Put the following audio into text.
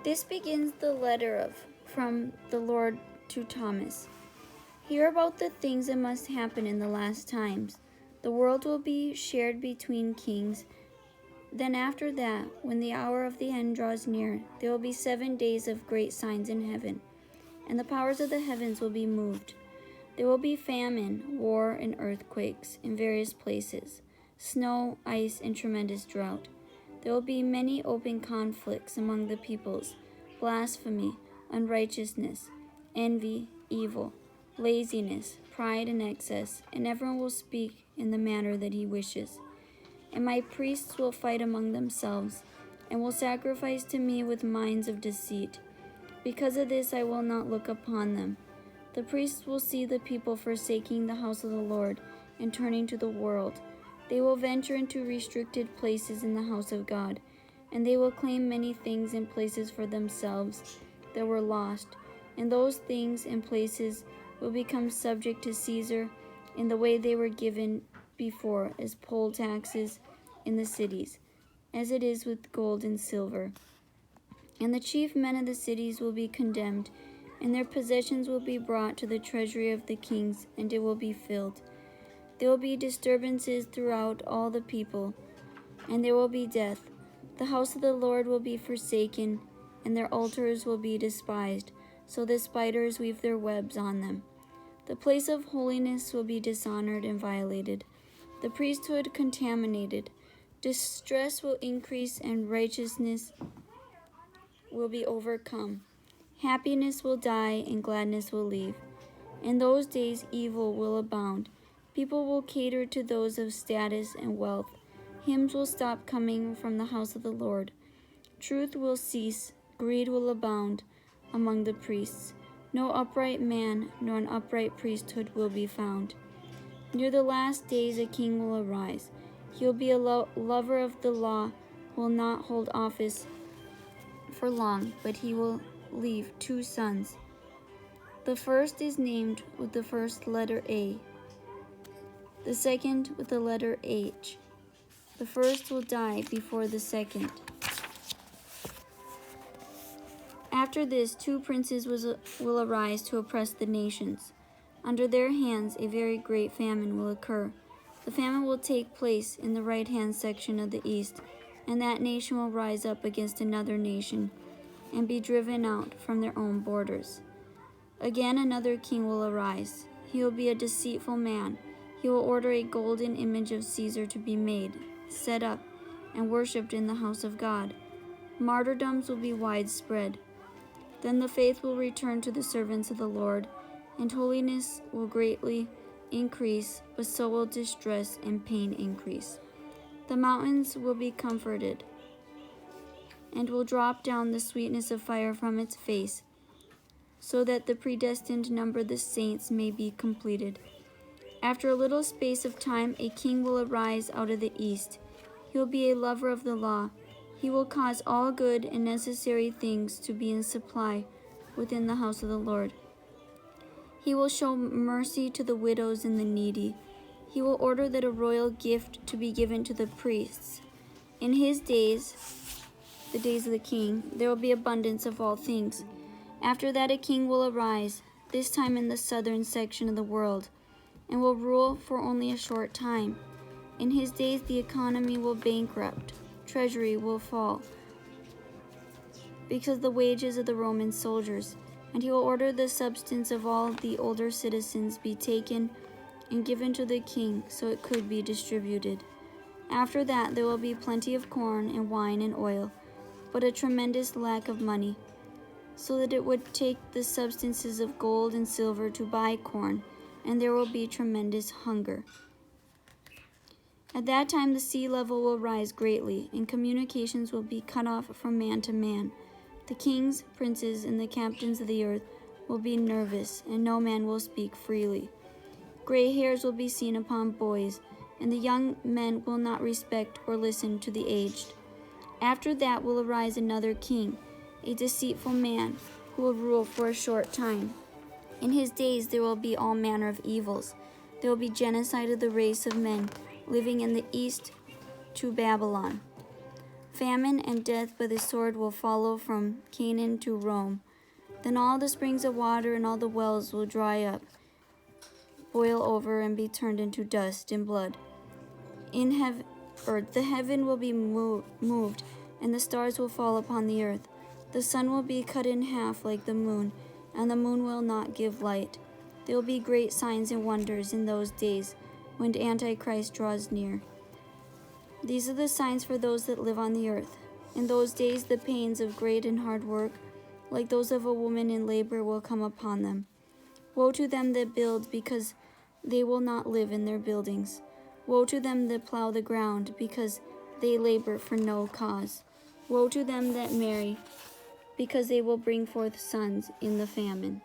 This begins the letter from the Lord to Thomas. Hear about the things that must happen in the last times. The world will be shared between kings. Then after that, when the hour of the end draws near, there will be 7 days of great signs in heaven, and the powers of the heavens will be moved. There will be famine, war, and earthquakes in various places, snow, ice, and tremendous drought. There will be many open conflicts among the peoples, blasphemy, unrighteousness, envy, evil, laziness, pride, and excess, and everyone will speak in the manner that he wishes. And my priests will fight among themselves, and will sacrifice to me with minds of deceit. Because of this I will not look upon them. The priests will see the people forsaking the house of the Lord and turning to the world. They will venture into restricted places in the house of God, and they will claim many things and places for themselves that were lost. And those things and places will become subject to Caesar in the way they were given before as poll taxes in the cities, as it is with gold and silver. And the chief men of the cities will be condemned, and their possessions will be brought to the treasury of the kings, and it will be filled. There will be disturbances throughout all the people, and there will be death. The house of the Lord will be forsaken, and their altars will be despised, so the spiders weave their webs on them. The place of holiness will be dishonored and violated, the priesthood contaminated. Distress will increase, and righteousness will be overcome. Happiness will die, and gladness will leave. In those days evil will abound. People will cater to those of status and wealth. Hymns will stop coming from the house of the Lord. Truth will cease, greed will abound among the priests. No upright man nor an upright priesthood will be found. Near the last days a king will arise. He will be a lover of the law, will not hold office for long, but he will leave 2 sons. The first is named with the first letter A, the second with the letter H. The first will die before the second. After this, 2 princes will arise to oppress the nations. Under their hands a very great famine will occur. The famine will take place in the right-hand section of the east, and that nation will rise up against another nation and be driven out from their own borders. Again another king will arise. He will be a deceitful man. He will order a golden image of Caesar to be made, set up, and worshipped in the house of God. Martyrdoms will be widespread. Then the faith will return to the servants of the Lord, and holiness will greatly increase, but so will distress and pain increase. The mountains will be comforted, and will drop down the sweetness of fire from its face, so that the predestined number of the saints may be completed. After a little space of time, a king will arise out of the east. He will be a lover of the law. He will cause all good and necessary things to be in supply within the house of the Lord. He will show mercy to the widows and the needy. He will order that a royal gift to be given to the priests. In his days, the days of the king, there will be abundance of all things. After that a king will arise, this time in the southern section of the world, and will rule for only a short time. In his days the economy will bankrupt, treasury will fall, because of the wages of the Roman soldiers, and he will order the substance of all the older citizens be taken and given to the king, so it could be distributed. After that there will be plenty of corn and wine and oil, but a tremendous lack of money, so that it would take the substances of gold and silver to buy corn, and there will be tremendous hunger. At that time the sea level will rise greatly, and communications will be cut off from man to man. The kings, princes, and the captains of the earth will be nervous, and no man will speak freely. Gray hairs will be seen upon boys, and the young men will not respect or listen to the aged. After that will arise another king, a deceitful man, who will rule for a short time. In his days there will be all manner of evils. There will be genocide of the race of men living in the east to Babylon. Famine and death by the sword will follow from Canaan to Rome. Then all the springs of water and all the wells will dry up, boil over, and be turned into dust and blood. The heaven will be moved, and the stars will fall upon the earth. The sun will be cut in half like the moon, and the moon will not give light. There will be great signs and wonders in those days when Antichrist draws near. These are the signs for those that live on the earth. In those days the pains of great and hard work, like those of a woman in labor, will come upon them. Woe to them that build, because they will not live in their buildings. Woe to them that plow the ground, because they labor for no cause. Woe to them that marry, because they will bring forth sons in the famine.